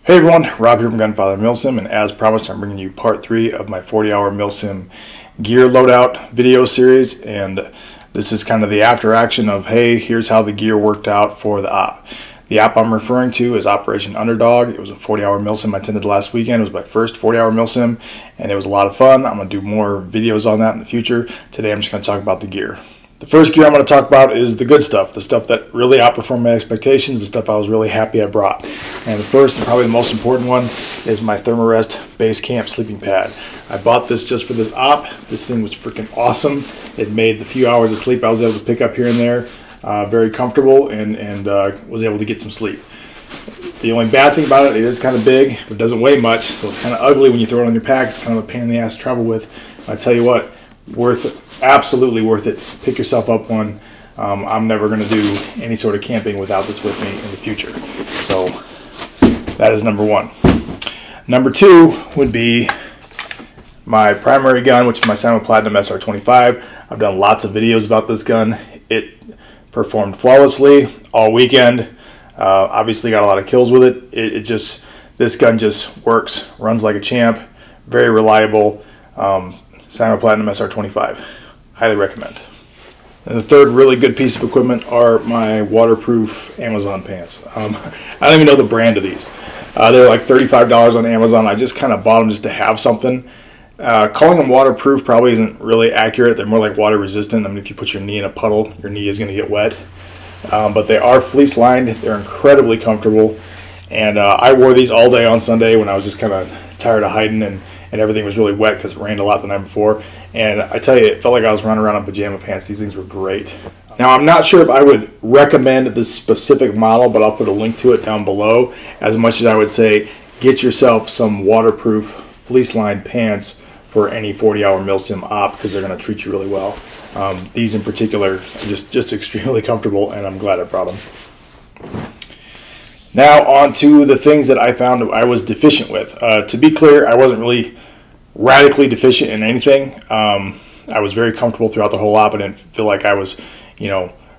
Hey everyone, Rob here from Gunfather Milsim, and as promised, I'm bringing you part 3 of my 40-hour Milsim gear loadout video series. And this is kind of the after action of, hey, here's how the gear worked out for the op. The op I'm referring to is Operation Underdog. It was a 40-hour Milsim I attended last weekend. It was my first 40-hour Milsim, and it was a lot of fun. I'm going to do more videos on that in the future. Today I'm just going to talk about the gear. The first gear I'm going to talk about is the good stuff, the stuff that really outperformed my expectations, the stuff I was really happy I brought. And the first and probably the most important one is my Thermarest Base Camp sleeping pad. I bought this just for this op. This thing was freaking awesome. It made the few hours of sleep I was able to pick up here and there very comfortable, and was able to get some sleep. The only bad thing about it, it is kind of big, but it doesn't weigh much, so it's kind of ugly when you throw it on your pack. It's kind of a pain in the ass to travel with. I tell you what, worth it. Absolutely worth it. Pick yourself up one. I'm never going to do any sort of camping without this with me in the future. So that is number one. Number two would be my primary gun, which is my Simon Platinum SR25. I've done lots of videos about this gun. It performed flawlessly all weekend. Obviously got a lot of kills with it. This gun just works, runs like a champ, very reliable. Simon Platinum SR25. Highly recommend. And the third really good piece of equipment are my waterproof Amazon pants. I don't even know the brand of these. They're like $35 on Amazon. I just kind of bought them just to have something. Calling them waterproof probably isn't really accurate. They're more like water resistant. I mean, if you put your knee in a puddle, your knee is going to get wet. But they are fleece lined. They're incredibly comfortable. And I wore these all day on Sunday when I was just kind of tired of hiding, and everything was really wet because it rained a lot the night before. And I tell you, it felt like I was running around in pajama pants. These things were great. Now, I'm not sure if I would recommend this specific model, but I'll put a link to it down below. As much as I would say, get yourself some waterproof fleece-lined pants for any 40-hour Milsim op, because they're going to treat you really well. These in particular are just extremely comfortable, and I'm glad I brought them. Now on to the things that I found I was deficient with. To be clear, I wasn't really radically deficient in anything. I was very comfortable throughout the whole op. I didn't feel like I was,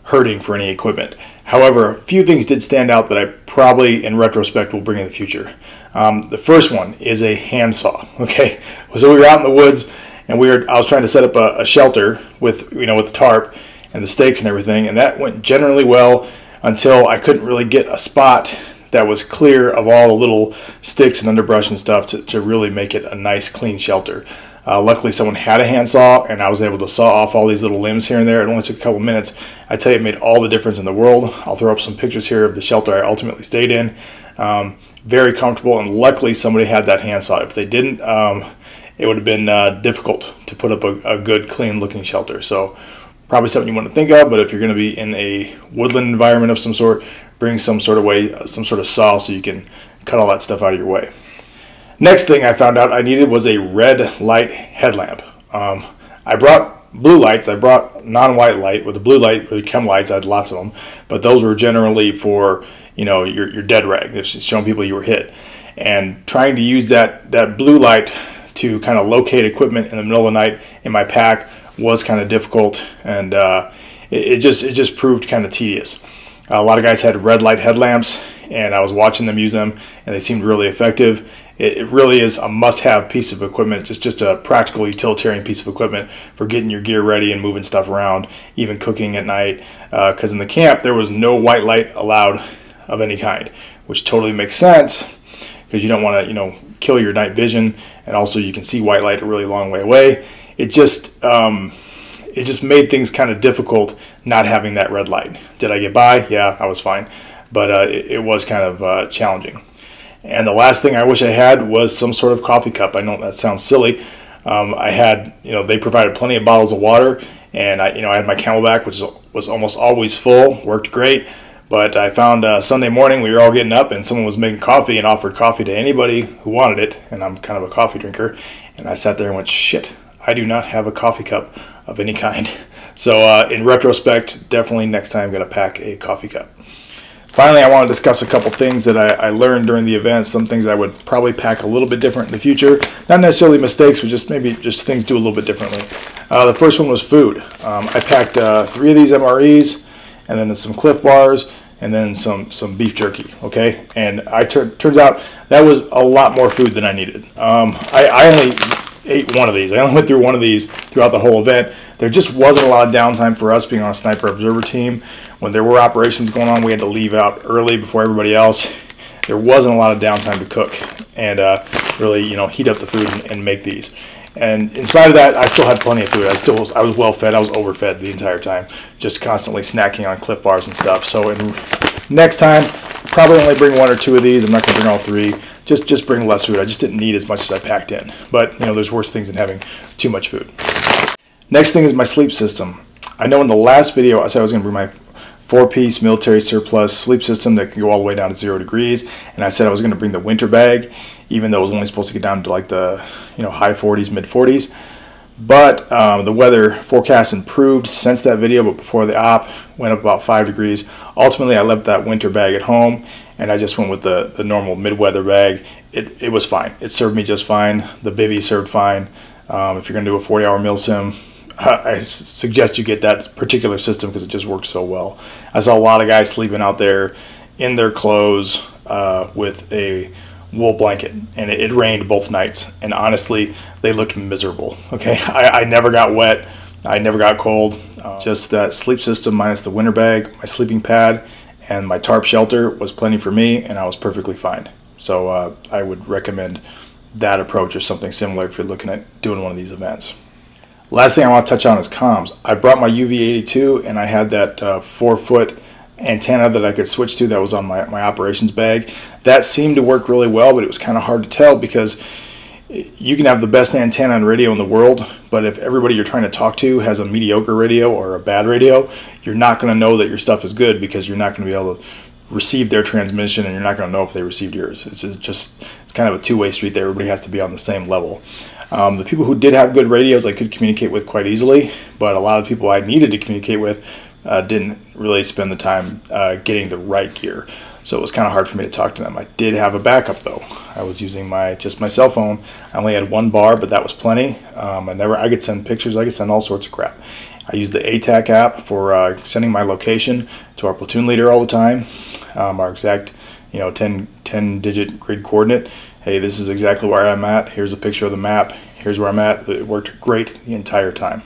hurting for any equipment. However, a few things did stand out that I probably, in retrospect, will bring in the future. The first one is a handsaw. Okay, so we were out in the woods, and I was trying to set up a shelter with the tarp and the stakes and everything, and that went generally well until I couldn't really get a spot that was clear of all the little sticks and underbrush and stuff to really make it a nice, clean shelter. Luckily, someone had a handsaw, and I was able to saw off all these little limbs here and there. It only took a couple minutes. I tell you, it made all the difference in the world. I'll throw up some pictures here of the shelter I ultimately stayed in. Very comfortable, and luckily somebody had that handsaw. If they didn't, it would have been difficult to put up a good, clean-looking shelter. So probably something you want to think of, but if you're going to be in a woodland environment of some sort, bring some sort of saw so you can cut all that stuff out of your way. Next thing I found out I needed was a red light headlamp. I brought blue lights. I brought non-white light. With the blue light, or the chem lights, I had lots of them, but those were generally for your dead rag. It's showing people you were hit, and trying to use that blue light to kind of locate equipment in the middle of the night in my pack was kind of difficult, and it just proved kind of tedious. A lot of guys had red light headlamps, and I was watching them use them, and they seemed really effective. It really is a must-have piece of equipment, just a practical utilitarian piece of equipment for getting your gear ready and moving stuff around, even cooking at night, because in the camp there was no white light allowed of any kind, which totally makes sense because you don't want to kill your night vision, and also you can see white light a really long way away. It just made things kind of difficult not having that red light. Did I get by? Yeah, I was fine, but it was kind of challenging. And the last thing I wish I had was some sort of coffee cup. I know that sounds silly. I had, they provided plenty of bottles of water, and I had my Camelback, which was almost always full, worked great. But I found Sunday morning we were all getting up, and someone was making coffee and offered coffee to anybody who wanted it. And I'm kind of a coffee drinker, and I sat there and went, shit, I do not have a coffee cup of any kind. So in retrospect, definitely next time I'm going to pack a coffee cup. Finally, I want to discuss a couple things that I learned during the event, some things I would probably pack a little bit different in the future. Not necessarily mistakes, but maybe things do a little bit differently. The first one was food. I packed 3 of these MREs, and then some Cliff Bars, and then some beef jerky. Okay, and turns out that was a lot more food than I needed. I only ate one of these. I only went through one of these throughout the whole event. There just wasn't a lot of downtime for us being on a sniper observer team. When there were operations going on, we had to leave out early before everybody else. There wasn't a lot of downtime to cook and really, heat up the food and make these. And in spite of that, I still had plenty of food. I was well fed. I was overfed the entire time, just constantly snacking on Cliff Bars and stuff. So next time, probably only bring 1 or 2 of these. I'm not going to bring all 3. Just bring less food. I just didn't need as much as I packed in. But there's worse things than having too much food. Next thing is my sleep system. I know in the last video I said I was going to bring my 4-piece military surplus sleep system that can go all the way down to 0 degrees, and I said I was going to bring the winter bag, even though it was only supposed to get down to like the high 40s, mid 40s. But the weather forecast improved since that video, but before the op went up about 5 degrees. Ultimately, I left that winter bag at home, and I just went with the normal mid-weather bag. It was fine. It served me just fine. The bivvy served fine. If you're going to do a 40-hour milsim, I suggest you get that particular system because it just works so well. I saw a lot of guys sleeping out there in their clothes with a wool blanket, and it rained both nights, and honestly they looked miserable. Okay, I never got wet, I never got cold. Just that sleep system minus the winter bag, my sleeping pad, and my tarp shelter was plenty for me, and I was perfectly fine. So I would recommend that approach or something similar if you're looking at doing one of these events. Last thing I want to touch on is comms. I brought my UV82, and I had that 4-foot antenna that I could switch to that was on my operations bag. That seemed to work really well, but it was kind of hard to tell because you can have the best antenna and radio in the world, but if everybody you're trying to talk to has a mediocre radio or a bad radio, you're not going to know that your stuff is good because you're not going to be able to receive their transmission, and you're not going to know if they received yours. It's kind of a two-way street there. Everybody has to be on the same level. The people who did have good radios I could communicate with quite easily, but a lot of people I needed to communicate with didn't really spend the time getting the right gear. So it was kind of hard for me to talk to them. I did have a backup though. I was using just my cell phone. I only had 1 bar, but that was plenty. I could send pictures. I could send all sorts of crap. I used the ATAC app for sending my location to our platoon leader all the time. Our exact 10-digit grid coordinate. Hey, this is exactly where I'm at. Here's a picture of the map. Here's where I'm at. It worked great the entire time.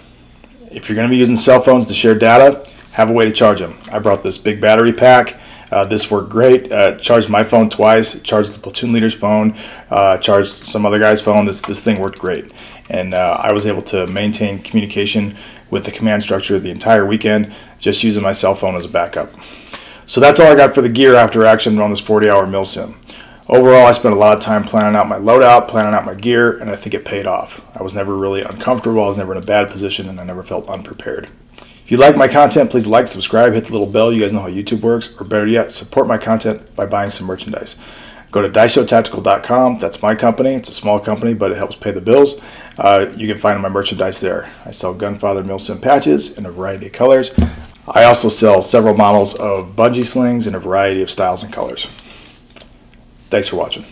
If you're going to be using cell phones to share data, have a way to charge them. I brought this big battery pack. This worked great. Charged my phone twice. Charged the platoon leader's phone. Charged some other guy's phone. This thing worked great. And I was able to maintain communication with the command structure the entire weekend just using my cell phone as a backup. So that's all I got for the gear after action on this 40-hour milsim. Overall, I spent a lot of time planning out my loadout, planning out my gear, and I think it paid off. I was never really uncomfortable, I was never in a bad position, and I never felt unprepared. If you like my content, please like, subscribe, hit the little bell. You guys know how YouTube works. Or better yet, support my content by buying some merchandise. Go to DiceshowTactical.com. That's my company. It's a small company, but it helps pay the bills. You can find my merchandise there. I sell Gunfather Milsim patches in a variety of colors. I also sell several models of bungee slings in a variety of styles and colors. Thanks for watching.